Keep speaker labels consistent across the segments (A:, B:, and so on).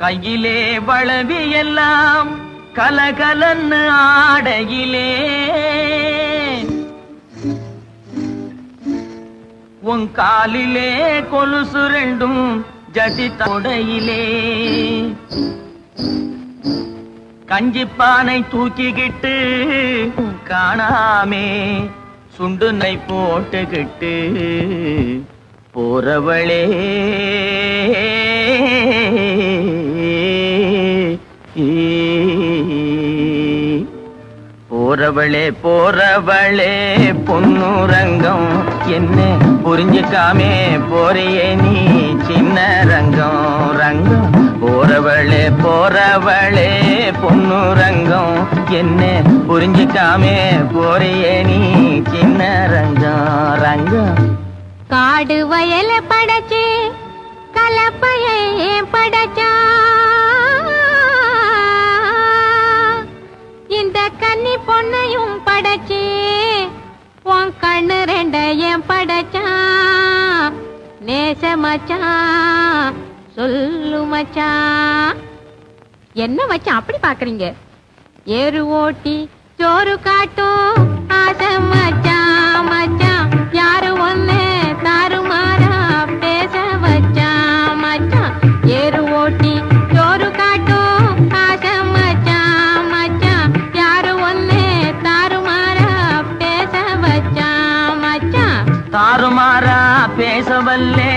A: கையிலே வளவி எல்லாம் கலகலன்னு ஆடையிலே உன் காலிலே கொலுசு ரெண்டும் ஜடி தொடையிலே கஞ்சிப்பானை தூக்கிக்கிட்டு காணாமே சுண்டுனை போட்டுக்கிட்டு போறவளே போறவளே போறவளே பொன்னுரங்கம் என்ன புரிஞ்சுக்காமே போறியே நீ சின்ன ரங்கம் ரங்கம் போறவளே போறவளே பொன்னுரங்கம் என்ன புரிஞ்சுக்காமே போறியே நீ சின்ன ரங்கம் ரங்கம்
B: காடு வயல படைச்சு கலப்பையை படைச்சா இந்த கன்னி பொண்ணையும் படைச்சு உன் கண்ணு ரெண்டையும் படைச்சா நேச மச்சான் சொல்லு மச்சான். என்ன மச்சான் அப்படி பாக்குறீங்க? ஏறு ஓட்டி சோறு காட்டும் ஆசை மச்சான் மச்சான் யாரு ஒண்ணு தாறுமாறா பேச வச்சான் மச்சான். ஏறு ஓட்டி சோறு காட்டும் ஆசை மச்சான் மச்சான் யாரு ஒண்ணு தாறுமாறா பேச வச்சான் மச்சான்.
A: தாறுமாறா பேசவல்லே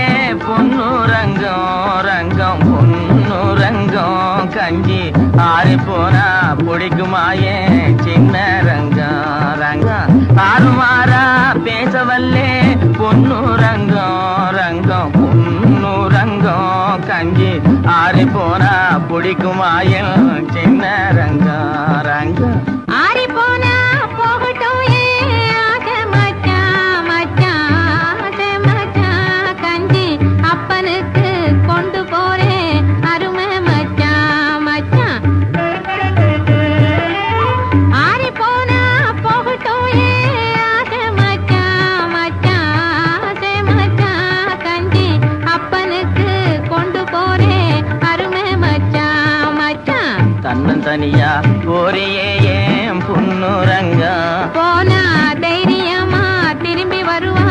A: பொன்னுரங்கம் ரங்கம் பொன்னுரங்கம் கஞ்சி ஆறி போனா பிடிக்குமாயே சின்ன ரங்கம் ரங்கம். தாறுமாறா பேசவல்லே பொன்னுரங்கம் ரங்கம் பொன்னுரங்கம் கஞ்சி ஆறி போனா பிடிக்குமாயே சின்ன ரங்கம் ரங்கம்.
B: ஆறி போனா போகட்டும் அப்பனுக்கு கொண்டு போறேன் அருமை மச்சான் மச்சான். ஆறி போனா போகட்டும் ஆசை மச்சான் மச்சான் ஆசை மச்சான் கஞ்சி அப்பனுக்கு கொண்டு போறேன் அருமை மச்சான் மச்சான்.
A: தன்னன் தனியா போறியே ஏன் பொன்னுரங்கம்
B: போனா தைரியமா திரும்பி வருவா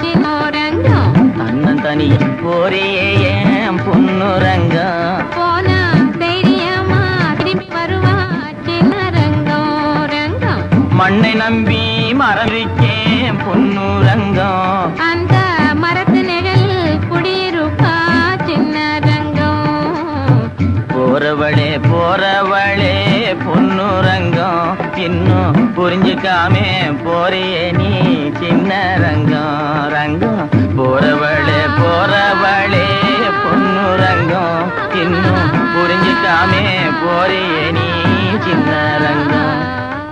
B: சின்னோரங்கம்.
A: தன்னன் தனியா போறியே ஏன் பொன்னுரங்கம்
B: போனா தைரியமா திரும்பி வருவா சின்ன ரங்கம் ரங்கம்.
A: மண்ணை நம்பி மறந்திருக்கேன் பொன்னுரங்கம்
B: அந்த மரத்து நிழல் குடியிருப்பா சின்ன ரங்கம்.
A: போறவளே போறவளே பொன்னுரங்கம் இன்னும் புரிஞ்சுக்காமே போறியே நீ சின்ன ரங்கம்.